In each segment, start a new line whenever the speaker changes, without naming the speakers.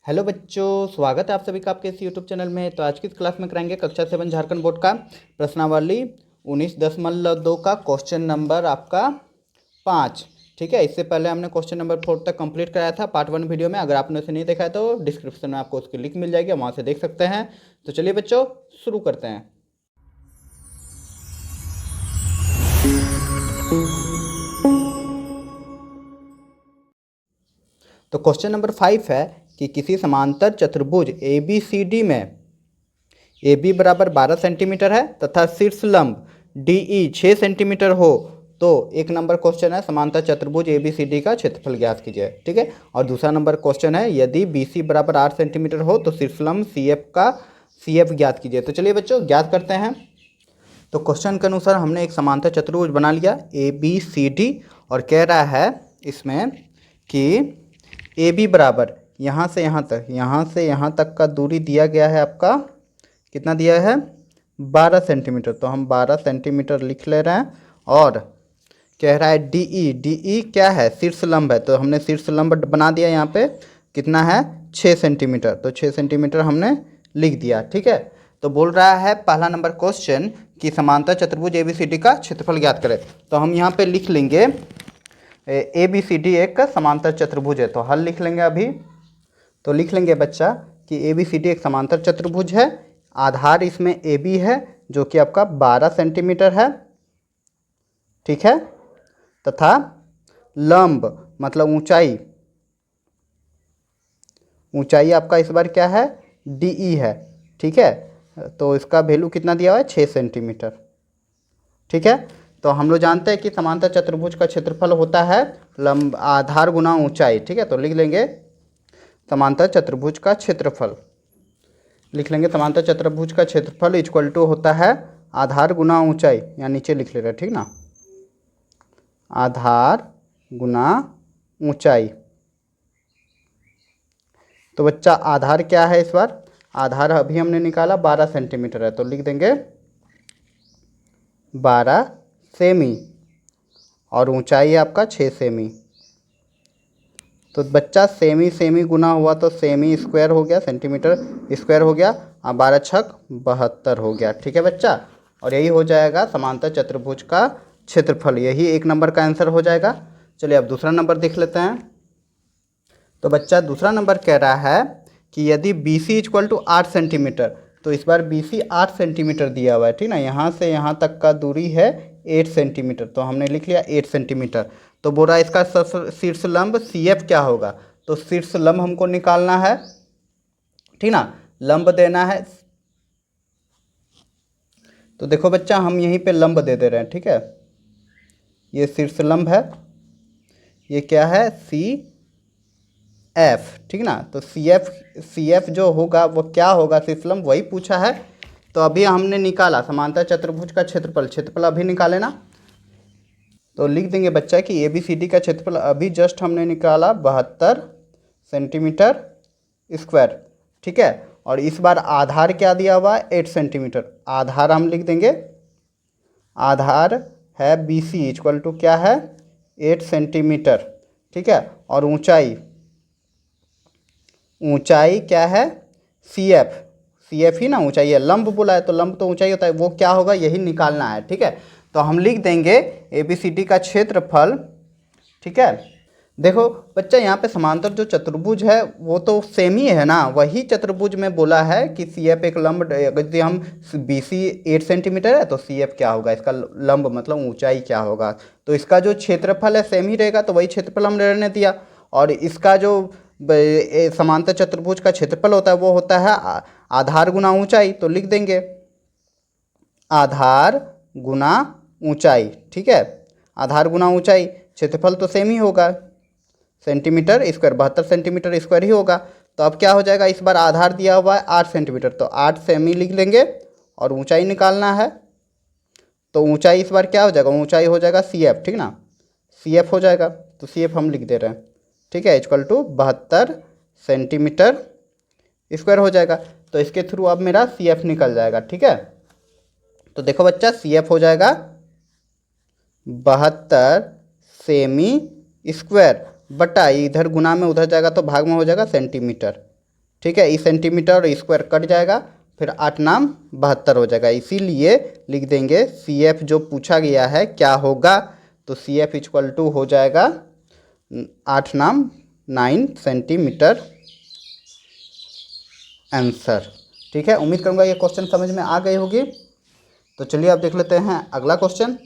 Hello बच्चों, स्वागत है आप सभी का आपके इस यूट्यूब चैनल में। तो आज की इस क्लास में कराएंगे कक्षा 7 झारखंड बोर्ड का प्रश्नावली 19.2 का क्वेश्चन नंबर आपका 5। ठीक है, इससे पहले हमने क्वेश्चन नंबर 4 तक कंप्लीट कराया था पार्ट 1 वीडियो में। अगर आपने उसे नहीं देखा है तो डिस्क्रिप्शन में आपको उसकी लिंक मिल जाएगी, वहाँ से देख सकते हैं। तो चलिए बच्चों, शुरू करते हैं। तो क्वेश्चन नंबर 5 है कि किसी समांतर चतुर्भुज ए बी सी डी में ए बी बराबर 12 सेंटीमीटर है तथा शीर्ष लंब डी ई 6 सेंटीमीटर हो तो एक नंबर क्वेश्चन है समांतर चतुर्भुज ए बी सी डी का क्षेत्रफल ज्ञात कीजिए। ठीक है, और दूसरा नंबर क्वेश्चन है यदि बी सी बराबर 8 सेंटीमीटर हो तो शीर्ष लंब सी एफ का सी एफ ज्ञात कीजिए। तो चलिए बच्चों ज्ञात करते हैं। तो क्वेश्चन के अनुसार हमने एक समांतर चतुर्भुज बना लिया ए बी सी डी और कह रहा है इसमें कि ए बी बराबर यहाँ से यहाँ तक का दूरी दिया गया है आपका, कितना दिया है 12 सेंटीमीटर। तो हम 12 सेंटीमीटर लिख ले रहे हैं। और कह रहा है डी ई क्या है, शीर्ष लंब है। तो हमने शीर्ष लंब बना दिया, यहाँ पे कितना है 6 सेंटीमीटर। तो 6 सेंटीमीटर हमने लिख दिया। ठीक है, तो बोल रहा है पहला नंबर क्वेश्चन कि समांतर चतुर्भुज ए बी सी डी का क्षेत्रफल ज्ञात करें। तो हम यहाँ पे लिख लेंगे ए बी सी डी एक समांतर चतुर्भुज है। तो हल लिख लेंगे अभी। तो लिख लेंगे बच्चा कि ए बी सी डी एक समांतर चतुर्भुज है। आधार इसमें ए बी है जो कि आपका 12 सेंटीमीटर है। ठीक है, तथा लंब मतलब ऊंचाई आपका इस बार क्या है डी ई है। ठीक है, तो इसका वैल्यू कितना दिया हुआ है 6 सेंटीमीटर। ठीक है, तो हम लोग जानते हैं कि समांतर चतुर्भुज का क्षेत्रफल होता है लंब आधार गुना ऊंचाई। ठीक है, तो लिख लेंगे समांतर चतुर्भुज का क्षेत्रफल, लिख लेंगे समांतर चतुर्भुज का क्षेत्रफल इक्वल टू होता है आधार गुना ऊंचाई। यहाँ नीचे लिख ले रहे हैं, ठीक ना, आधार गुना ऊंचाई। तो बच्चा आधार क्या है इस बार, आधार अभी हमने निकाला 12 सेंटीमीटर है। तो लिख देंगे 12 सेमी और ऊंचाई है आपका 6 सेमी। तो बच्चा सेमी गुना हुआ तो सेमी स्क्वायर हो गया, सेंटीमीटर स्क्वायर हो गया, और 12 छक 72 हो गया। ठीक है बच्चा, और यही हो जाएगा समांतर चतुर्भुज का क्षेत्रफल, यही एक नंबर का आंसर हो जाएगा। चलिए अब दूसरा नंबर देख लेते हैं। तो बच्चा दूसरा नंबर कह रहा है कि यदि B C equal to 8 centimetre, तो इस बार बी सी 8 सेंटीमीटर दिया हुआ है। ठीक ना, यहाँ से यहाँ तक का दूरी है 8 सेंटीमीटर। तो हमने लिख लिया 8 सेंटीमीटर। तो बोल रहा है इसका शीर्ष लंब सी एफ क्या होगा। तो शीर्ष लंब हमको निकालना है, ठीक ना, लंब देना है। तो देखो बच्चा हम यहीं पे लंब दे रहे हैं। ठीक है, ये शीर्ष लंब है, ये क्या है सी एफ। ठीक ना, तो सी एफ जो होगा वो क्या होगा, शीर्ष लंब वही पूछा है। तो अभी हमने निकाला समांतर चतुर्भुज का क्षेत्रफल अभी निकाले ना। तो लिख देंगे बच्चा कि ए बी सी डी का क्षेत्रफल अभी जस्ट हमने निकाला 72 सेंटीमीटर स्क्वायर। ठीक है, और इस बार आधार क्या दिया हुआ है 8 सेंटीमीटर। आधार हम लिख देंगे, आधार है बी सी इक्वल टू क्या है 8 सेंटीमीटर। ठीक है, और ऊंचाई क्या है सी एफ ही ना ऊंचाई है, लंब बोला है तो लंब तो ऊंचाई होता है, वो क्या होगा यही निकालना है। ठीक है, तो हम लिख देंगे ए बी सी डी का क्षेत्रफल। ठीक है, देखो बच्चा यहाँ पे समांतर जो चतुर्भुज है वो तो सेम ही है ना, वही चतुर्भुज में बोला है कि सी एफ एक लंब, यदि हम बी सी 8 सेंटीमीटर है तो सी एफ क्या होगा, इसका लंब मतलब ऊंचाई क्या होगा। तो इसका जो क्षेत्रफल है सेम ही रहेगा, तो वही क्षेत्रफल हमने रहने दिया। और इसका जो समांतर चतुर्भुज का क्षेत्रफल होता है वो होता है आधार गुना ऊंचाई। तो लिख देंगे आधार गुना ऊंचाई। ठीक है, आधार गुना ऊंचाई, क्षेत्रफल तो सेम ही होगा सेंटीमीटर स्क्वायर, 72 सेंटीमीटर स्क्वायर ही होगा। तो अब क्या हो जाएगा, इस बार आधार दिया हुआ है 8 सेंटीमीटर, तो 8 सेमी लिख लेंगे और ऊंचाई निकालना है। तो ऊंचाई इस बार क्या हो जाएगा, ऊंचाई हो जाएगा सी एफ। ठीक ना, सी एफ हो जाएगा, तो सी एफ हम लिख दे रहे हैं। ठीक है, इक्वल टू 72 सेंटीमीटर स्क्वायर हो जाएगा। तो इसके थ्रू अब मेरा सी एफ निकल जाएगा। ठीक है, तो देखो बच्चा सी एफ हो जाएगा 72 सेमी स्क्वायर बटा, इधर गुना में उधर जाएगा तो भाग में हो जाएगा सेंटीमीटर। ठीक है, इस सेंटीमीटर और स्क्वायर कट जाएगा, फिर 8 नाम 72 हो जाएगा। इसीलिए लिख देंगे CF जो पूछा गया है क्या होगा, तो CF इक्वल टू हो जाएगा 8 नाम 9 सेंटीमीटर आंसर। ठीक है, उम्मीद करूँगा ये क्वेश्चन समझ में आ गई होगी। तो चलिए अब देख लेते हैं अगला क्वेश्चन।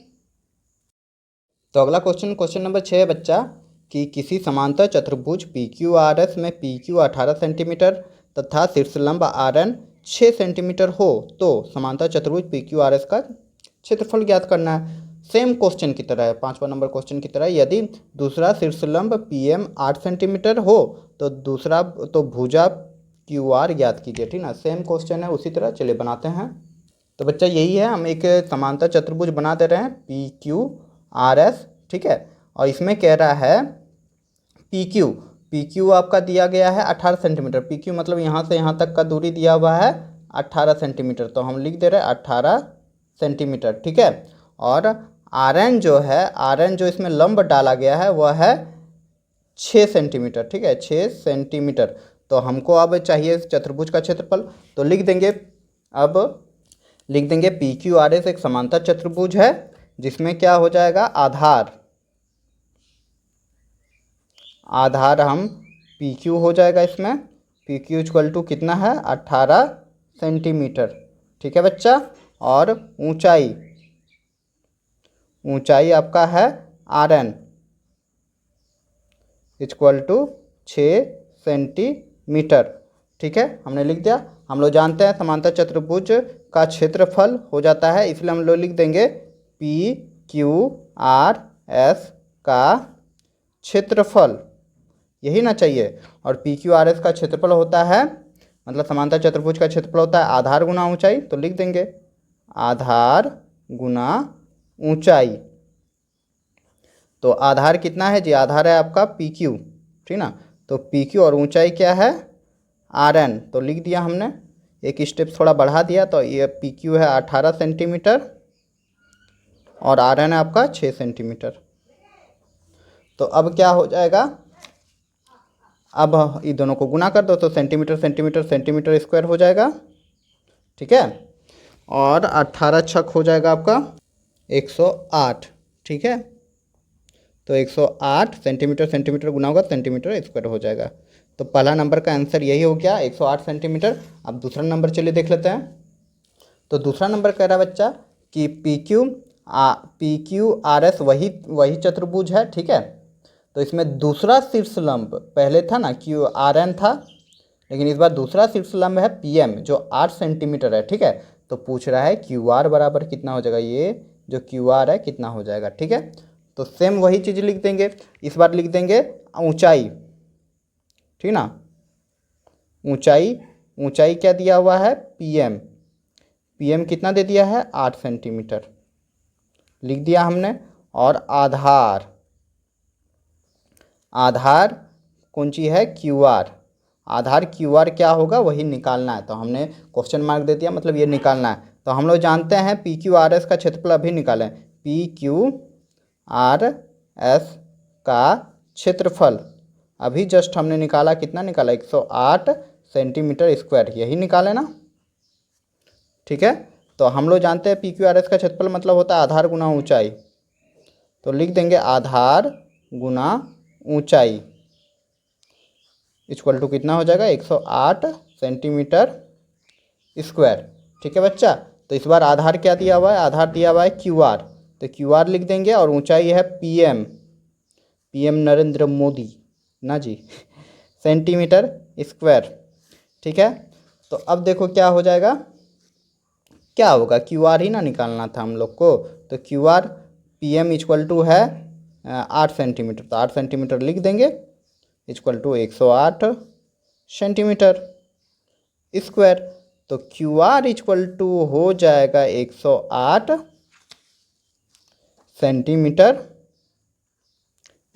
तो अगला क्वेश्चन नंबर 6 है बच्चा कि किसी समांतर चतुर्भुज PQRS में PQ 18 सेंटीमीटर तथा शीर्षलंब RN 6 सेंटीमीटर हो तो समांतर चतुर्भुज PQRS का क्षेत्रफल ज्ञात करना है। सेम क्वेश्चन की तरह है, 5वां नंबर क्वेश्चन की तरह। यदि दूसरा शीर्षलंब PM 8 सेंटीमीटर हो तो भुजा QR ज्ञात कीजिए। ठीक ना, सेम क्वेश्चन है, उसी तरह चलिए बनाते हैं। तो बच्चा यही है, हम एक समांतर चतुर्भुज बना दे रहे हैं PQRS। ठीक है, और इसमें कह रहा है PQ आपका दिया गया है 18 सेंटीमीटर। PQ मतलब यहाँ से यहाँ तक का दूरी दिया हुआ है 18 सेंटीमीटर, तो हम लिख दे रहे हैं 18 सेंटीमीटर। ठीक है, और RN जो इसमें लंब डाला गया है वह है 6 सेंटीमीटर। ठीक है, 6 सेंटीमीटर। तो हमको अब चाहिए चतुर्भुज का क्षेत्रफल, तो लिख देंगे PQRS एक समांतर चतुर्भुज है जिसमें क्या हो जाएगा, आधार हम PQ हो जाएगा। इसमें PQ इक्वल टू कितना है, 18 सेंटीमीटर। ठीक है बच्चा, और ऊंचाई आपका है RN इक्वल टू 6 सेंटीमीटर। ठीक है, हमने लिख दिया। हम लोग जानते हैं समांतर चतुर्भुज का क्षेत्रफल हो जाता है, इसलिए हम लोग लिख देंगे PQRS का क्षेत्रफल, यही ना चाहिए। और PQRS का क्षेत्रफल होता है, मतलब समांतर चतुर्भुज का क्षेत्रफल होता है आधार गुना ऊंचाई, तो लिख देंगे आधार गुना ऊंचाई। तो आधार कितना है जी, आधार है आपका PQ। ठीक ना, तो PQ और ऊंचाई क्या है RN, तो लिख दिया हमने, एक स्टेप थोड़ा बढ़ा दिया। तो ये PQ है 18 सेंटीमीटर और RN है आपका 6 सेंटीमीटर। तो अब क्या हो जाएगा, अब इन दोनों को गुना कर दो तो सेंटीमीटर स्क्वायर हो जाएगा। ठीक है, और 18 छक हो जाएगा आपका 108। ठीक है, तो 108 सेंटीमीटर गुना होगा सेंटीमीटर स्क्वायर हो जाएगा। तो पहला नंबर का आंसर यही हो गया 108 सेंटीमीटर। अब दूसरा नंबर चलिए देख लेते हैं। तो दूसरा नंबर कह रहा है बच्चा कि PQRS वही चतुर्भुज है। ठीक है, तो इसमें दूसरा शीर्षलंब, पहले था ना QRN था, लेकिन इस बार दूसरा शीर्षलंब है PM जो 8 सेंटीमीटर है। ठीक है, तो पूछ रहा है QR बराबर कितना हो जाएगा, ये जो QR है कितना हो जाएगा। ठीक है, तो सेम वही चीज़ लिख देंगे, इस बार लिख देंगे ऊंचाई। ठीक ना, ऊंचाई क्या दिया हुआ है, PM कितना दे दिया है 8 सेंटीमीटर, लिख दिया हमने। और आधार कौन सी है, QR। आधार QR क्या होगा वही निकालना है, तो हमने क्वेश्चन मार्क दे दिया, मतलब ये निकालना है। तो हम लोग जानते हैं PQRS का क्षेत्रफल अभी निकालें। PQRS का क्षेत्रफल अभी जस्ट हमने निकाला, कितना निकाला, 108 सेंटीमीटर स्क्वायर, यही निकाले ना। ठीक है, तो हम लोग जानते हैं PQRS का क्षेत्रफल मतलब होता है आधार गुना ऊंचाई, तो लिख देंगे आधार गुना ऊंचाई इक्वल टू कितना हो जाएगा, 108 सेंटीमीटर स्क्वायर। ठीक है बच्चा, तो इस बार आधार क्या दिया हुआ है, आधार दिया हुआ है QR, तो QR लिख देंगे। और ऊंचाई है PM नरेंद्र मोदी ना जी सेंटीमीटर स्क्वायर। ठीक है, तो अब देखो क्या हो जाएगा, क्या होगा, QR ही ना निकालना था हम लोग को, तो QR PM इक्वल टू है 8 सेंटीमीटर, तो 8 सेंटीमीटर लिख देंगे इक्वल टू 108 सेंटीमीटर स्क्वायर। तो QR इक्वल टू हो जाएगा 108 सेंटीमीटर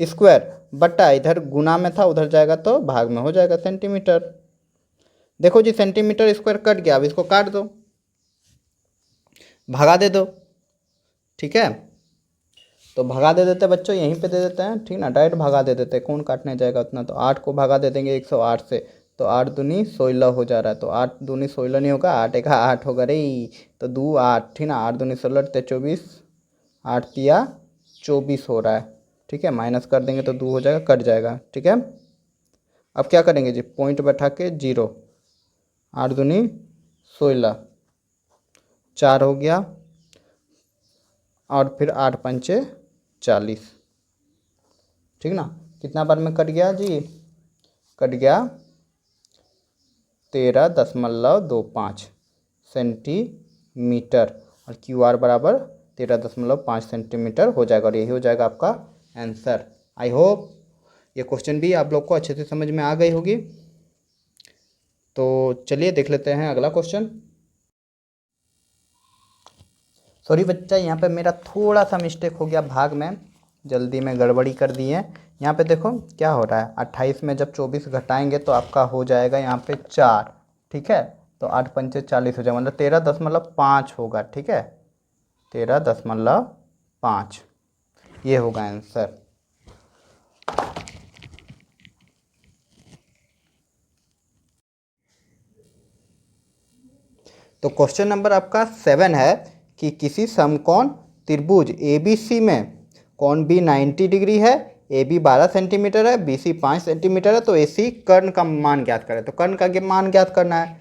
स्क्वायर बटा, इधर गुना में था उधर जाएगा तो भाग में हो जाएगा सेंटीमीटर। देखो जी सेंटीमीटर स्क्वायर कट गया, अब इसको काट दो, भगा दे दो। ठीक है, तो भगा दे देते बच्चों, यहीं पे दे देते हैं। ठीक ना, डायरेक्ट भगा दे देते, कौन काटने जाएगा उतना, तो 8 को भगा दे देंगे 108 से, तो 8 दूनी 16 हो जा रहा है। तो 8 दूनी 16 नहीं होगा, 8 एका 8 होगा रे। तो 2 8, ठीक ना, 8 दूनी 16 ते 24, 8 तिया 24 हो रहा है। ठीक है, माइनस कर देंगे तो 2 हो जाएगा, कट जाएगा। ठीक है, अब क्या करेंगे जी, पॉइंट बैठा के 0, 8 दूनी 16, 4 हो गया, और फिर 8 पंचे 40। ठीक ना, कितना बार में कट गया जी, कट गया 13.25 सेंटीमीटर, और क्यू आर बराबर 13.5 सेंटीमीटर हो जाएगा, और यही हो जाएगा आपका आंसर। आई होप ये क्वेश्चन भी आप लोग को अच्छे से समझ में आ गई होगी। तो चलिए देख लेते हैं अगला क्वेश्चन। सॉरी बच्चा, यहाँ पे मेरा थोड़ा सा मिस्टेक हो गया, भाग में जल्दी में गड़बड़ी कर दी है। यहाँ पे देखो क्या हो रहा है, 28 में जब 24 घटाएंगे तो आपका हो जाएगा यहाँ पे 4। ठीक है, तो 8 पंचे 40 हो जाएगा, मतलब 13.5 होगा। ठीक है, 13.5 ये होगा आंसर। तो क्वेश्चन नंबर आपका 7 है कि किसी समकोण त्रिभुज ABC में कोण B 90 डिग्री है, AB 12 सेंटीमीटर है, BC 5 सेंटीमीटर है, तो AC कर्ण का मान ज्ञात करें। तो कर्ण का मान ज्ञात करना है।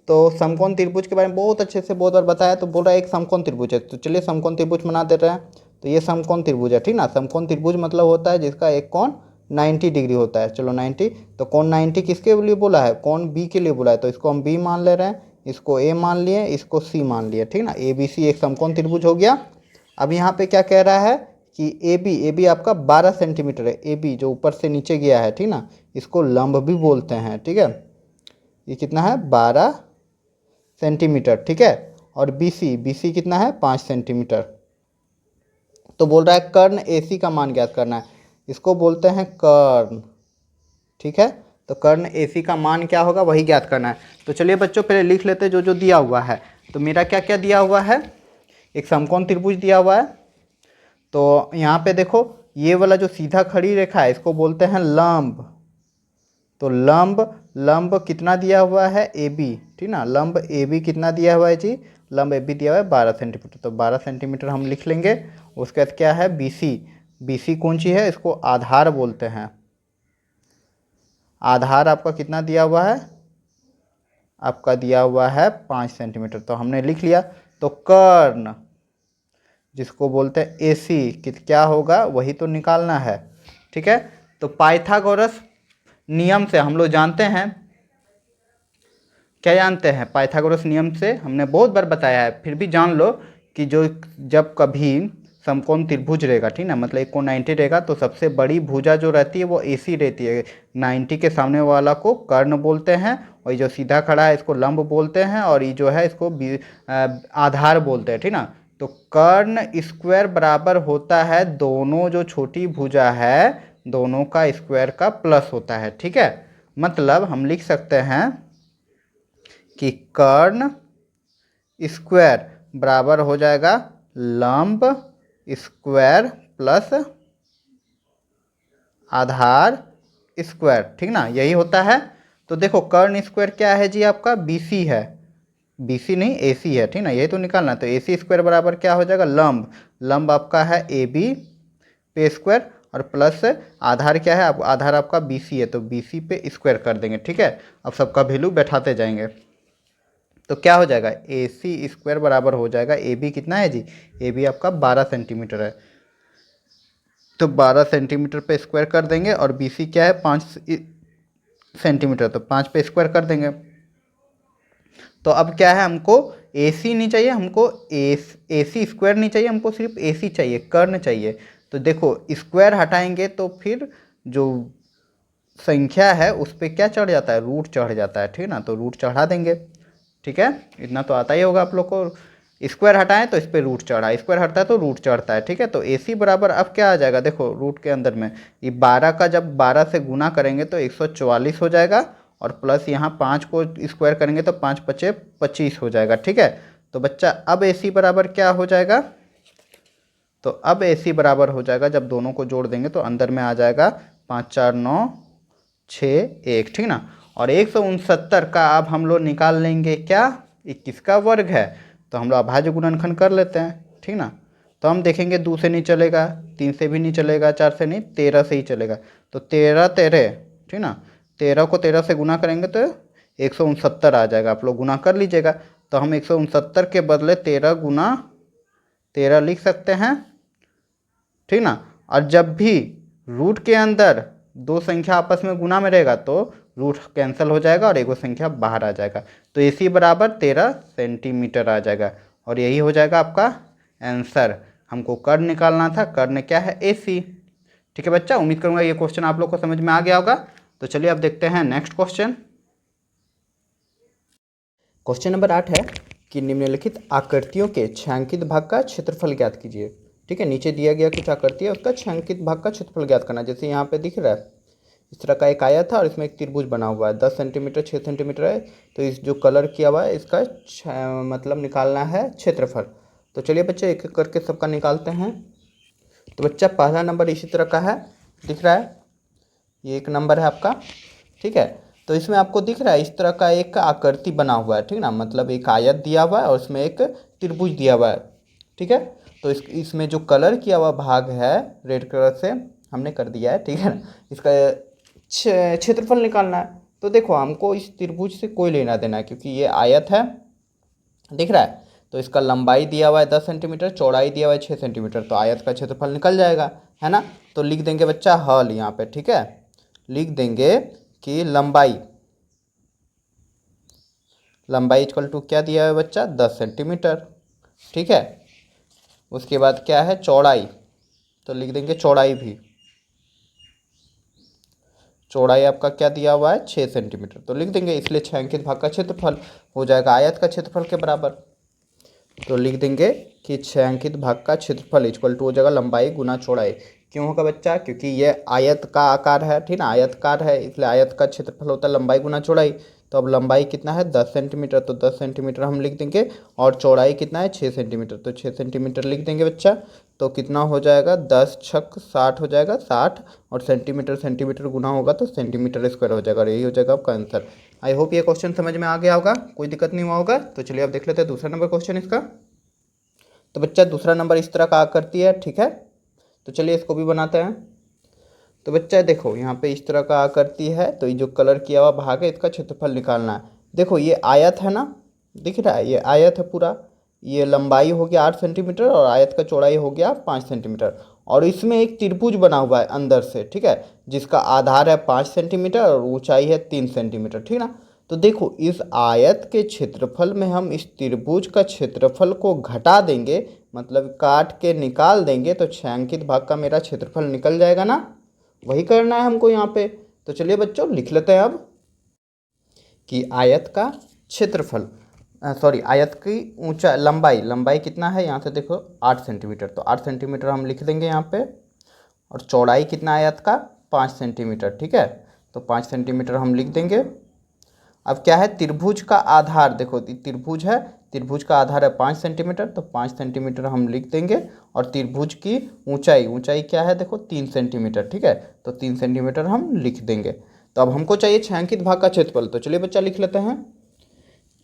तो समकोण त्रिभुज के बारे में बहुत अच्छे से बहुत बार बताया। तो बोल रहा है एक समकोण त्रिभुज है, तो चलिए समकोण त्रिभुज बना दे रहे हैं। तो ये समकोण त्रिभुज है, ठीक ना। समकोण त्रिभुज मतलब होता है जिसका एक कोण 90 डिग्री होता है। चलो 90, तो कोण 90 किसके लिए बोला है, कोण B के लिए बोला है, तो इसको हम B मान ले रहे हैं, इसको A मान लिए, इसको C मान लिए। ठीक ना, ABC एक समकोण त्रिभुज हो गया। अब यहाँ पे क्या कह रहा है कि AB आपका 12 सेंटीमीटर है। AB जो ऊपर से नीचे गया है, ठीक ना, इसको लंब भी बोलते हैं। ठीक है, ये कितना है, 12 सेंटीमीटर। ठीक है, और BC कितना है, 5 सेंटीमीटर। तो बोल रहा है कर्ण AC का मान ज्ञात करना है, इसको बोलते हैं कर्ण। ठीक है, तो कर्ण AC का मान क्या होगा वही ज्ञात करना है। तो चलिए बच्चों पहले लिख लेते हैं जो जो दिया हुआ है। तो मेरा क्या क्या दिया हुआ है, एक समकोण त्रिभुज दिया हुआ है। तो यहाँ पे देखो ये वाला जो सीधा खड़ी रेखा है इसको बोलते हैं लंब। तो लंब कितना दिया हुआ है, AB। ठीक ना, लंब AB कितना दिया हुआ है जी, लंब AB दिया हुआ है 12 सेंटीमीटर। तो 12 सेंटीमीटर हम लिख लेंगे। उसके बाद क्या है, BC कौन सी है, इसको आधार बोलते हैं। आधार आपका कितना दिया हुआ है, आपका दिया हुआ है 5 सेंटीमीटर। तो हमने लिख लिया। तो कर्ण जिसको बोलते हैं AC क्या होगा वही तो निकालना है। ठीक है, तो पाइथागोरस नियम से हम लोग जानते हैं, क्या जानते हैं, पाइथागोरस नियम से हमने बहुत बार बताया है, फिर भी जान लो कि जो जब कभी समकोण त्रिभुज रहेगा, ठीक ना, मतलब एक कोण 90 रहेगा, तो सबसे बड़ी भुजा जो रहती है वो AC रहती है। 90 के सामने वाला को कर्ण बोलते हैं, और ये जो सीधा खड़ा है इसको लंब बोलते हैं, और ये जो है इसको आधार बोलते हैं। ठीक ना, तो कर्ण स्क्वायर बराबर होता है दोनों जो छोटी भुजा है दोनों का स्क्वायर का प्लस होता है। ठीक है, मतलब हम लिख सकते हैं कि कर्ण स्क्वायर बराबर हो जाएगा लंब स्क्वायर प्लस आधार स्क्वायर। ठीक ना, यही होता है। तो देखो कर्ण स्क्वायर क्या है जी, आपका BC है, BC नहीं AC है। ठीक ना, यही तो निकालना है। तो AC स्क्वायर बराबर क्या हो जाएगा, लंब आपका है AB पे स्क्वायर, और प्लस आधार क्या है, आधार आपका BC है, तो BC पे स्क्वायर कर देंगे। ठीक है, अब सबका वैल्यू बैठाते जाएंगे। तो क्या हो जाएगा, AC स्क्वायर बराबर हो जाएगा, AB कितना है जी, AB आपका 12 सेंटीमीटर है, तो 12 सेंटीमीटर पे स्क्वायर कर देंगे, और BC क्या है 5 सेंटीमीटर, तो 5 पे स्क्वायर कर देंगे। तो अब क्या है, हमको AC नहीं चाहिए, हमको AC स्क्वायर नहीं चाहिए, हमको सिर्फ AC चाहिए, कर्ण चाहिए। तो देखो स्क्वायर हटाएंगे तो फिर जो संख्या है उस पर क्या चढ़ जाता है, रूट चढ़ जाता है। ठीक ना, तो रूट चढ़ा देंगे। ठीक है, इतना तो आता ही होगा आप लोग को। स्क्वायर हटाएं तो इस पर रूट चढ़ा, स्क्वायर हटता है तो रूट चढ़ता है। ठीक है, तो AC बराबर अब क्या आ जाएगा, देखो रूट के अंदर में ये 12 का जब 12 से गुना करेंगे तो 144 हो जाएगा, और प्लस यहाँ 5 को स्क्वायर करेंगे तो 5 पचे 25 हो जाएगा। ठीक है, तो बच्चा अब AC बराबर क्या हो जाएगा, तो अब AC बराबर हो जाएगा, जब दोनों को जोड़ देंगे तो अंदर में आ जाएगा 5 4 9 6 1। ठीक ना, और 169 का अब हम लोग निकाल लेंगे क्या, 21 का वर्ग है, तो हम लोग अभाज्य गुणनखंड कर लेते हैं, ठीक ना। तो हम देखेंगे 2 से नहीं चलेगा, 3 से भी नहीं चलेगा, 4 से नहीं, 13 से ही चलेगा। तो 13 13, ठीक ना, 13 को 13 से गुना करेंगे तो 169 आ जाएगा। आप लोग गुना कर लीजिएगा। तो हम 169 के बदले 13 गुना 13 लिख सकते हैं, ठीक ना। और जब भी रूट के अंदर दो संख्या आपस में गुना में रहेगा तो रूट कैंसिल हो जाएगा और एगो संख्या बाहर आ जाएगा। तो AC बराबर 13 सेंटीमीटर आ जाएगा और यही हो जाएगा आपका आंसर। हमको कर्ण निकालना था, कर्ण क्या है, AC। ठीक है बच्चा, उम्मीद करूंगा ये क्वेश्चन आप लोग को समझ में आ गया होगा। तो चलिए अब देखते हैं नेक्स्ट क्वेश्चन। क्वेश्चन नंबर 8 है कि निम्नलिखित आकृतियों के छायांकित भाग का क्षेत्रफल ज्ञात कीजिए। ठीक है, नीचे दिया गया कुछ आकृति है, उसका छायांकित भाग का क्षेत्रफल ज्ञात करना। जैसे यहाँ पे दिख रहा है, इस तरह का एक आयत है और इसमें एक त्रिभुज बना हुआ है, 10 सेंटीमीटर 6 सेंटीमीटर है। तो इस जो कलर किया हुआ है इसका मतलब निकालना है क्षेत्रफल। तो चलिए बच्चे एक एक करके सबका निकालते हैं। तो बच्चा पहला नंबर इसी तरह का है, दिख रहा है, ये एक नंबर है आपका। ठीक है, तो इसमें आपको दिख रहा है इस तरह का एक आकृति बना हुआ है, ठीक ना, मतलब एक आयत दिया हुआ है और उसमें एक त्रिभुज दिया हुआ है। ठीक है, तो इसमें जो कलर किया हुआ भाग है रेड कलर से हमने कर दिया है, ठीक है ना। इसका क्षेत्रफल निकालना है। तो देखो हमको इस त्रिभुज से कोई लेना देना है क्योंकि ये आयत है, दिख रहा है। तो इसका लंबाई दिया हुआ है 10 सेंटीमीटर, चौड़ाई दिया हुआ है 6 सेंटीमीटर, तो आयत का क्षेत्रफल निकल जाएगा, है ना। तो लिख देंगे बच्चा हल यहाँ पे, ठीक है, लिख देंगे कि लंबाई इक्वल टू क्या दिया है बच्चा, 10 सेंटीमीटर। ठीक है, उसके बाद क्या है चौड़ाई, तो लिख देंगे चौड़ाई भी, चौड़ाई आपका क्या दिया हुआ है 6 सेंटीमीटर, तो लिख देंगे। इसलिए छायांकित भाग का क्षेत्रफल हो जाएगा आयत का क्षेत्रफल के बराबर। तो लिख देंगे कि छायांकित भाग का क्षेत्रफल इक्वल टू हो जाएगा लंबाई गुना चौड़ाई। क्यों होगा बच्चा, क्योंकि ये आयत का आकार है, ठीक ना, आयतकार है, इसलिए आयत का क्षेत्रफल होता है लंबाई गुना चौड़ाई। तो अब लंबाई कितना है 10 सेंटीमीटर, तो 10 सेंटीमीटर हम लिख देंगे, और चौड़ाई कितना है 6 सेंटीमीटर, तो 6 सेंटीमीटर लिख देंगे बच्चा। तो कितना हो जाएगा 10 छक 60 हो जाएगा, 60, और सेंटीमीटर सेंटीमीटर गुना होगा तो सेंटीमीटर स्क्वायर हो जाएगा, और यही हो जाएगा आपका आंसर। आई होप ये क्वेश्चन समझ में आ गया होगा, कोई दिक्कत नहीं हुआ होगा। तो चलिए अब देख लेते हैं दूसरा नंबर क्वेश्चन इसका। तो बच्चा दूसरा नंबर इस तरह का आकृति है, ठीक है, तो चलिए इसको भी बनाते हैं। तो बच्चा देखो यहाँ पे इस तरह का आकृति है, तो ये जो कलर किया हुआ भाग है इसका क्षेत्रफल निकालना है। देखो ये आयत है ना, दिख रहा है, ये आयत है पूरा, ये लंबाई हो गया 8 सेंटीमीटर और आयत का चौड़ाई हो गया 5 सेंटीमीटर, और इसमें एक त्रिभुज बना हुआ है अंदर से, ठीक है, जिसका आधार है 5 सेंटीमीटर और ऊंचाई है 3 सेंटीमीटर, ठीक ना। तो देखो इस आयत के क्षेत्रफल में हम इस त्रिभुज का क्षेत्रफल को घटा देंगे, मतलब काट के निकाल देंगे, तो छायांकित भाग का मेरा क्षेत्रफल निकल जाएगा ना, वही करना है हमको यहाँ पे। तो चलिए बच्चों लिख लेते हैं अब कि आयत का क्षेत्रफल, सॉरी आयत की लंबाई कितना है, यहाँ से देखो 8 सेंटीमीटर, तो 8 सेंटीमीटर हम लिख देंगे यहाँ पे, और चौड़ाई कितना आयत का 5 सेंटीमीटर, ठीक है, तो 5 सेंटीमीटर हम लिख देंगे। अब क्या है त्रिभुज का आधार, देखो त्रिभुज है, त्रिभुज का आधार है 5 सेंटीमीटर, तो 5 सेंटीमीटर हम लिख देंगे, और त्रिभुज की ऊंचाई क्या है देखो 3 सेंटीमीटर, ठीक है, तो 3 सेंटीमीटर हम लिख देंगे। तो अब हमको चाहिए छायांकित भाग का क्षेत्रफल, तो चलिए बच्चा लिख लेते हैं।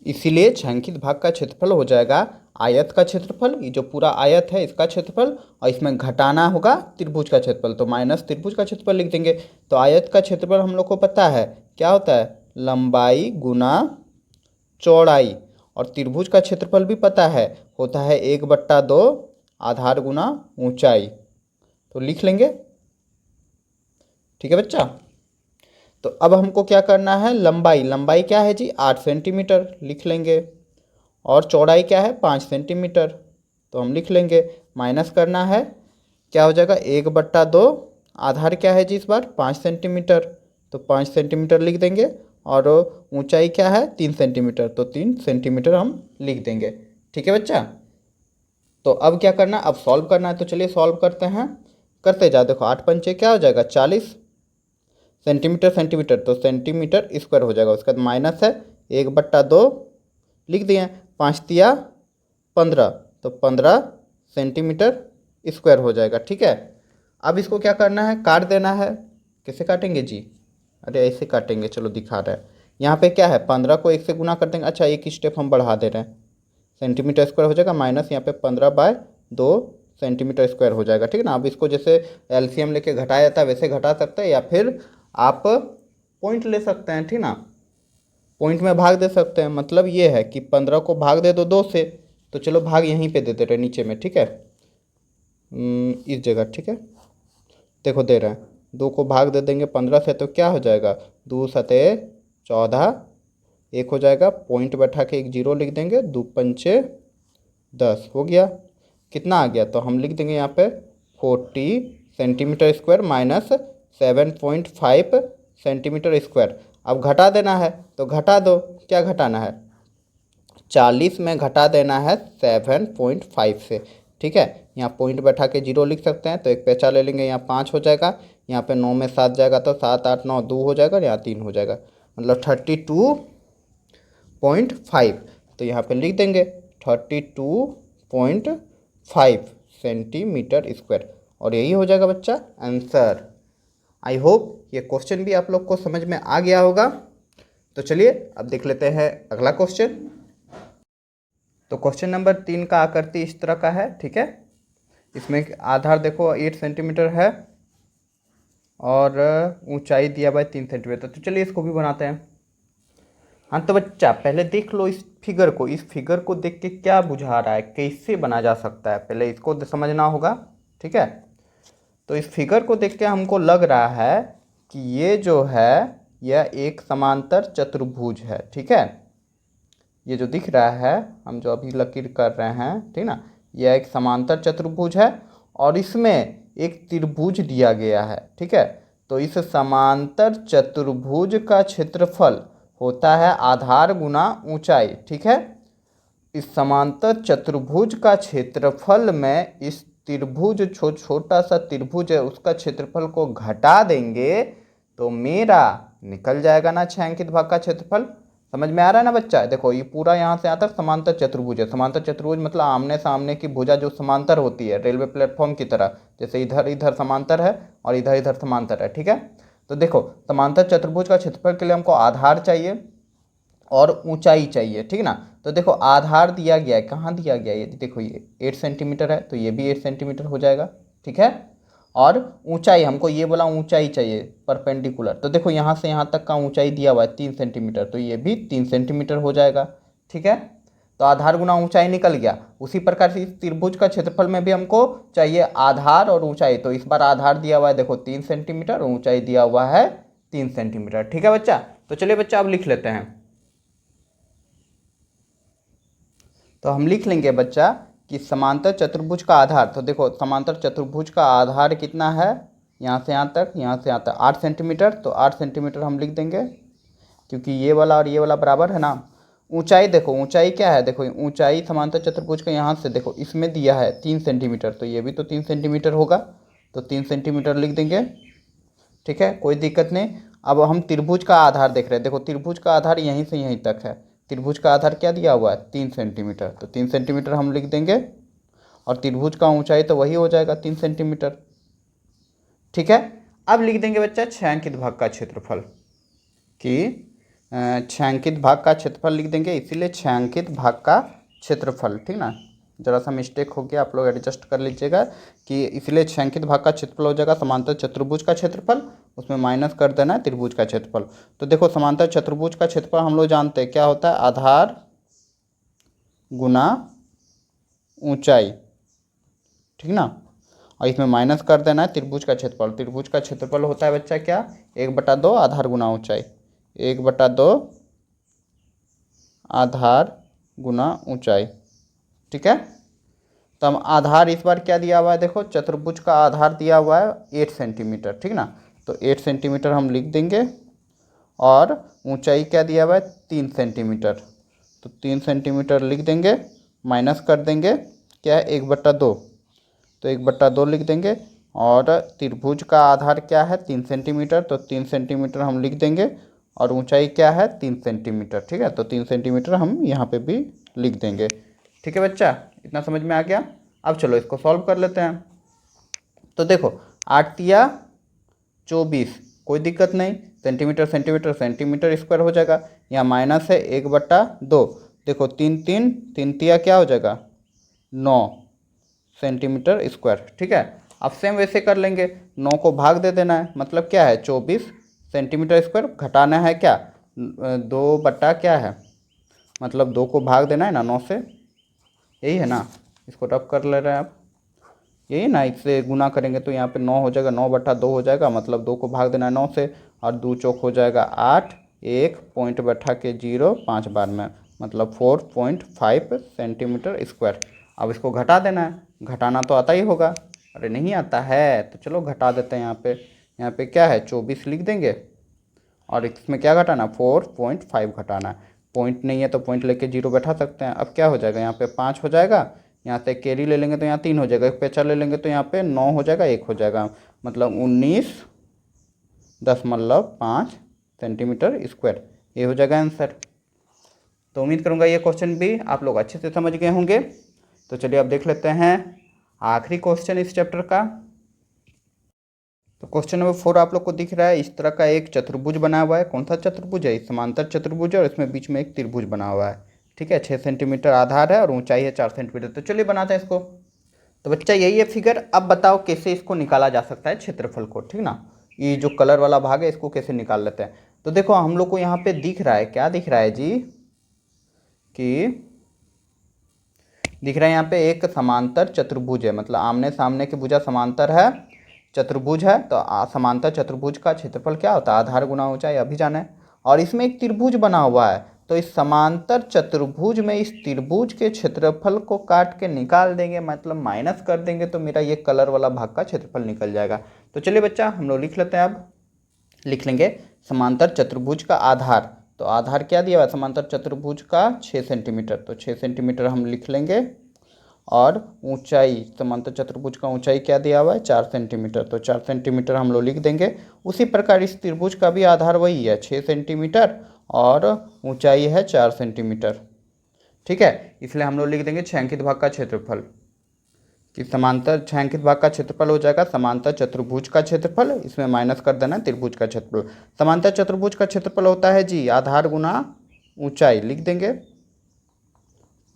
इसीलिए छायांकित भाग का क्षेत्रफल हो जाएगा आयत का क्षेत्रफल, ये जो पूरा आयत है इसका क्षेत्रफल, और इसमें घटाना होगा त्रिभुज का क्षेत्रफल, तो माइनस त्रिभुज का क्षेत्रफल लिख देंगे। तो आयत का क्षेत्रफल हम लोग को पता है क्या होता है, लंबाई गुना चौड़ाई, और त्रिभुज का क्षेत्रफल भी पता है, होता है 1/2 आधार गुना ऊंचाई, तो लिख लेंगे। ठीक है बच्चा, तो अब हमको क्या करना है, लंबाई क्या है जी 8 सेंटीमीटर लिख लेंगे, और चौड़ाई क्या है 5 सेंटीमीटर, तो हम लिख लेंगे। माइनस करना है, क्या हो जाएगा 1/2, आधार क्या है जी इस बार 5 सेंटीमीटर, तो 5 सेंटीमीटर लिख देंगे, और ऊंचाई क्या है 3 सेंटीमीटर, तो 3 सेंटीमीटर हम लिख देंगे। ठीक है बच्चा, तो अब क्या करना है, अब सॉल्व करना है, तो चलिए सॉल्व करते हैं, करते जाओ। देखो 8 पंचे क्या हो जाएगा 40 सेंटीमीटर, तो सेंटीमीटर स्क्वायर हो जाएगा, उसके बाद माइनस है 1/2 लिख दिए, 5 तिया 15, तो 15 सेंटीमीटर स्क्वायर हो जाएगा। ठीक है, अब इसको क्या करना है, काट देना है। कैसे काटेंगे जी, अरे ऐसे काटेंगे, चलो दिखा रहा है, यहाँ पे क्या है, 15 को 1 से गुना कर देंगे। अच्छा, एक स्टेप हम बढ़ा दे रहे हैं, सेंटीमीटर स्क्वायर हो जाएगा माइनस यहाँ पे 15/2 सेंटीमीटर स्क्वायर हो जाएगा। ठीक है ना। अब इसको जैसे एलसीएम लेके घटाया जाता है वैसे घटा सकते हैं, या फिर आप पॉइंट ले सकते हैं। ठीक ना, पॉइंट में भाग दे सकते हैं। मतलब ये है कि 15 को भाग दे दो 2 से, तो चलो भाग यहीं पे दे दे रहे नीचे में। ठीक है, इस जगह। ठीक है, देखो दे रहे हैं, 2 को भाग दे देंगे 15 से तो क्या हो जाएगा, 2 सते 14, 1 हो जाएगा, पॉइंट बैठा के एक जीरो लिख देंगे, 2 पंचे 10 हो गया। कितना आ गया, तो हम लिख देंगे यहाँ पे 40 centimetre square minus 7.5 centimetre square. अब घटा देना है तो घटा दो, क्या घटाना है, 40 में घटा देना है 7.5 से। ठीक है, यहाँ पॉइंट बैठा के जीरो लिख सकते हैं, तो एक पैंचा ले लेंगे, यहाँ 5 हो जाएगा, यहाँ पे 9 में 7 जाएगा तो 7 8 9 2 हो जाएगा, और यहाँ 3 हो जाएगा, मतलब 32.5। तो यहाँ पे लिख देंगे 32.5 सेंटीमीटर स्क्वायर, और यही हो जाएगा बच्चा आंसर। आई होप ये क्वेश्चन भी आप लोग को समझ में आ गया होगा। तो चलिए अब देख लेते हैं अगला क्वेश्चन। तो क्वेश्चन नंबर 3 का आकृति इस तरह का है। ठीक है, इसमें आधार देखो 8 सेंटीमीटर है और ऊंचाई दिया हुआ है 3 सेंटीमीटर। तो चलिए इसको भी बनाते हैं। हाँ तो बच्चा पहले देख लो इस फिगर को, इस फिगर को देख के क्या बुझा रहा है, कैसे बना जा सकता है, पहले इसको समझना होगा। ठीक है, तो इस फिगर को देख के हमको लग रहा है कि ये जो है यह एक समांतर चतुर्भुज है। ठीक है, ये जो दिख रहा है, हम जो अभी लकीर कर रहे हैं, ठीक ना, यह एक समांतर चतुर्भुज है और इसमें एक त्रिभुज दिया गया है। ठीक है, तो इस समांतर चतुर्भुज का क्षेत्रफल होता है आधार गुना ऊंचाई। ठीक है, इस समांतर चतुर्भुज का क्षेत्रफल में इस त्रिभुज छोटा सा त्रिभुज है उसका क्षेत्रफल को घटा देंगे तो मेरा निकल जाएगा ना छायांकित भाग का क्षेत्रफल। समझ में आ रहा है ना बच्चा। देखो ये पूरा यहाँ से आता है समांतर चतुर्भुज है। समांतर चतुर्भुज मतलब आमने सामने की भुजा जो समांतर होती है रेलवे प्लेटफॉर्म की तरह, जैसे इधर इधर समांतर है और इधर इधर समांतर है। ठीक है, तो देखो समांतर चतुर्भुज का क्षेत्रफल के लिए हमको आधार चाहिए और ऊंचाई चाहिए। ठीक ना, तो देखो आधार दिया गया है, कहाँ दिया गया है, ये देखो ये 8 सेंटीमीटर है तो ये भी 8 सेंटीमीटर हो जाएगा। ठीक है, और ऊंचाई हमको ये बोला ऊंचाई चाहिए परपेंडिकुलर, तो देखो यहाँ से यहाँ तक का ऊंचाई दिया हुआ है 3 सेंटीमीटर, तो ये भी 3 सेंटीमीटर हो जाएगा। ठीक है, तो आधार गुना ऊंचाई निकल गया। उसी प्रकार से इस त्रिभुज का क्षेत्रफल में भी हमको चाहिए आधार और ऊंचाई, तो इस बार आधार दिया हुआ है देखो 3 सेंटीमीटर और ऊंचाई दिया हुआ है 3 सेंटीमीटर। ठीक है बच्चा, तो चलिए बच्चा अब लिख लेते हैं। तो हम लिख लेंगे बच्चा कि समांतर चतुर्भुज का आधार, तो देखो समांतर चतुर्भुज का आधार कितना है, यहाँ से यहाँ तक, यहाँ से यहाँ तक 8 सेंटीमीटर, तो 8 सेंटीमीटर हम लिख देंगे क्योंकि ये वाला और ये वाला बराबर है ना। ऊंचाई देखो, ऊंचाई क्या है, देखो ऊंचाई समांतर चतुर्भुज का यहाँ से देखो इसमें दिया है 3 सेंटीमीटर, तो ये भी तो 3 सेंटीमीटर होगा, तो 3 सेंटीमीटर लिख देंगे। ठीक है, कोई दिक्कत नहीं। अब हम त्रिभुज का आधार देख रहे हैं, देखो त्रिभुज का आधार यहीं से यहीं तक है, त्रिभुज का आधार क्या दिया हुआ है 3 सेंटीमीटर, तो 3 सेंटीमीटर हम लिख देंगे और त्रिभुज का ऊंचाई तो वही हो जाएगा 3 सेंटीमीटर। ठीक है, अब लिख देंगे बच्चा छायांकित भाग का क्षेत्रफल, कि छायांकित भाग का क्षेत्रफल लिख देंगे, इसीलिए छायांकित भाग का क्षेत्रफल। ठीक ना, जरा सा मिस्टेक हो गया, आप लोग एडजस्ट कर लीजिएगा कि इसलिए छायांकित भाग का क्षेत्रफल हो जाएगा समांतर चतुर्भुज का क्षेत्रफल, उसमें माइनस कर देना है त्रिभुज का क्षेत्रफल। तो देखो समांतर चतुर्भुज का क्षेत्रफल हम लोग जानते हैं क्या होता है, आधार गुना ऊंचाई। ठीक ना, और इसमें माइनस कर देना है त्रिभुज का क्षेत्रफल। त्रिभुज का क्षेत्रफल होता है बच्चा क्या, 1/2 आधार गुना ऊंचाई, 1/2 आधार गुना ऊंचाई। ठीक है, तो हम आधार इस बार क्या दिया हुआ है, देखो चतुर्भुज का आधार दिया हुआ है 8 सेंटीमीटर। ठीक ना, तो 8 सेंटीमीटर हम लिख देंगे और ऊंचाई क्या दिया हुआ है 3 सेंटीमीटर, तो 3 सेंटीमीटर लिख देंगे, माइनस कर देंगे क्या है 1/2, तो 1/2 लिख देंगे। और त्रिभुज का आधार क्या है 3 सेंटीमीटर, तो 3 सेंटीमीटर हम लिख देंगे और ऊंचाई क्या है 3 सेंटीमीटर। ठीक है, तो 3 सेंटीमीटर हम यहाँ पे भी लिख देंगे। ठीक है बच्चा, इतना समझ में आ गया। अब चलो इसको सॉल्व कर लेते हैं। तो देखो 8 तिया 24, कोई दिक्कत नहीं, सेंटीमीटर सेंटीमीटर सेंटीमीटर स्क्वायर हो जाएगा। यहाँ माइनस है 1/2, देखो 3 3 3 तिया क्या हो जाएगा 9 सेंटीमीटर स्क्वायर। ठीक है, अब सेम वैसे कर लेंगे, 9 को भाग दे देना है, मतलब क्या है 24 सेंटीमीटर स्क्वायर, घटाना है क्या 2 बटा क्या है, मतलब 2 को भाग देना है ना 9 से, यही है ना, इसको रब कर ले रहे हैं आप, यही ना, इससे गुना करेंगे तो यहाँ पे 9 हो जाएगा, 9/2 हो जाएगा, मतलब 2 को भाग देना है 9 से, और 2 चौक हो जाएगा 8, 1 पॉइंट बैठा के 0 5 बार में, मतलब 4.5 सेंटीमीटर स्क्वायर। अब इसको घटा देना है, घटाना तो आता ही होगा, अरे नहीं आता है तो चलो घटा देते हैं। यहाँ पे क्या है 24 लिख देंगे, और इसमें क्या घटाना 4.5 घटाना है, पॉइंट नहीं है तो पॉइंट लेके 0 बैठा सकते हैं। अब क्या हो जाएगा यहाँ पे 5 हो जाएगा, यहाँ से कैरी ले लेंगे तो यहाँ 3 हो जाएगा, एक पेचा ले लेंगे तो यहाँ पे 9 हो जाएगा, 1 हो जाएगा, मतलब 19.5 सेंटीमीटर स्क्वायर, ये हो जाएगा आंसर। तो उम्मीद करूँगा ये क्वेश्चन भी आप लोग अच्छे से समझ गए होंगे। तो चलिए अब देख लेते हैं आखिरी क्वेश्चन इस चैप्टर का। तो क्वेश्चन नंबर 4 आप लोग को दिख रहा है, इस तरह का एक चतुर्भुज बना हुआ है, कौन सा चतुर्भुज है, समांतर चतुर्भुज है, और इसमें बीच में एक त्रिभुज बना हुआ है। ठीक है, 6 सेंटीमीटर आधार है और ऊंचाई है 4 सेंटीमीटर। तो चलिए बनाते हैं इसको। तो बच्चा यही है फिगर, अब बताओ कैसे इसको निकाला जा सकता है क्षेत्रफल को। ठीक ना, ये जो कलर वाला भाग है इसको कैसे निकाल लेते हैं। तो देखो हम लोग को यहाँ पे दिख रहा है, क्या दिख रहा है जी, कि दिख रहा है यहाँ पे एक समांतर चतुर्भुज है, मतलब आमने सामने की भुजा समांतर है, चतुर्भुज है, तो समांतर चतुर्भुज का क्षेत्रफल क्या होता है, आधार गुना ऊंचाई, अभी जाना है। और इसमें एक त्रिभुज बना हुआ है, तो इस समांतर चतुर्भुज में इस त्रिभुज के क्षेत्रफल को काट के निकाल देंगे, मतलब माइनस कर देंगे, तो मेरा ये कलर वाला भाग का क्षेत्रफल निकल जाएगा। तो चलिए बच्चा हम लोग लिख लेते हैं, अब लिख लेंगे समांतर चतुर्भुज का आधार। तो आधार क्या दिया हुआ है समांतर चतुर्भुज का 6 सेंटीमीटर, तो 6 सेंटीमीटर हम लिख लेंगे, और ऊंचाई समांतर चतुर्भुज का ऊंचाई क्या दिया हुआ है 4 सेंटीमीटर, तो 4 सेंटीमीटर हम लोग लिख देंगे। उसी प्रकार इस त्रिभुज का भी आधार वही है 6 सेंटीमीटर और ऊंचाई है 4 सेंटीमीटर। ठीक है, इसलिए हम लोग लिख देंगे छायांकित भाग का क्षेत्रफल, कि समांतर छायांकित भाग का क्षेत्रफल हो जाएगा समांतर चतुर्भुज का क्षेत्रफल, इसमें माइनस कर देना त्रिभुज का क्षेत्रफल। समांतर चतुर्भुज का क्षेत्रफल होता है जी आधार गुना ऊंचाई, लिख देंगे।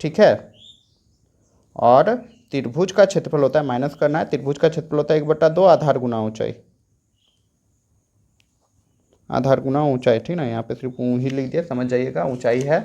ठीक है, और त्रिभुज का क्षेत्रफल होता है, माइनस करना है, त्रिभुज का क्षेत्रफल होता है 1/2 आधार गुना ऊंचाई, आधार गुना ऊंचाई। ठीक ना, यहाँ पे सिर्फ ही लिख दिया, समझ जाइएगा, ऊंचाई है।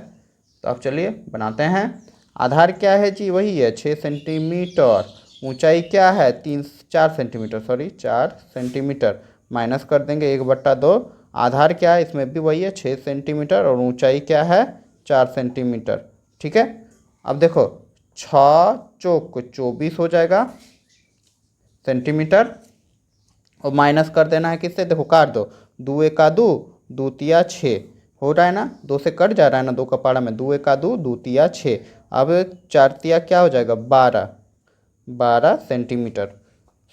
तो अब चलिए बनाते हैं। आधार क्या है जी, वही है 6 सेंटीमीटर, ऊंचाई क्या है 4 सेंटीमीटर, सॉरी 4 सेंटीमीटर, माइनस कर देंगे 1/2, आधार क्या है इसमें भी वही है 6 सेंटीमीटर, और ऊंचाई क्या है 4 सेंटीमीटर। ठीक है, अब देखो 6 चौक 24 हो जाएगा सेंटीमीटर, और माइनस कर देना है किससे, देखो काट दो, 2 एका 2, 2 तिया 6 हो रहा है ना, 2 से कट जा रहा है ना, 2 का पारा में 2 एका 2, 2 तिया 6, अब 4 तिया क्या हो जाएगा 12 सेंटीमीटर।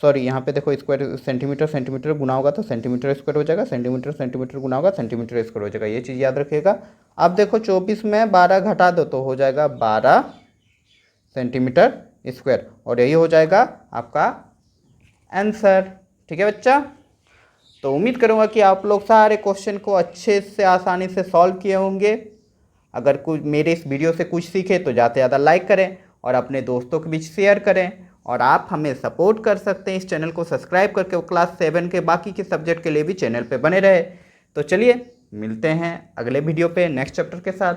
सॉरी यहाँ पे देखो स्क्वायर, सेंटीमीटर सेंटीमीटर गुना होगा तो सेंटीमीटर स्क्वायर हो जाएगा, सेंटीमीटर सेंटीमीटर गुना होगा सेंटीमीटर स्क्वायर हो जाएगा, ये चीज़ याद रखिएगा। अब देखो 24 में 12 घटा दो तो हो जाएगा 12 सेंटीमीटर स्क्वायर, और यही हो जाएगा आपका आंसर। ठीक है बच्चा, तो उम्मीद करूँगा कि आप लोग सारे क्वेश्चन को अच्छे से आसानी से सॉल्व किए होंगे। अगर कुछ मेरे इस वीडियो से कुछ सीखे तो ज़्यादा से ज़्यादा लाइक करें और अपने दोस्तों के बीच शेयर करें, और आप हमें सपोर्ट कर सकते हैं इस चैनल को सब्सक्राइब करके, वो क्लास 7 के बाकी के सब्जेक्ट के लिए भी चैनल पे बने रहे। तो चलिए मिलते हैं अगले वीडियो पे नेक्स्ट चैप्टर के साथ।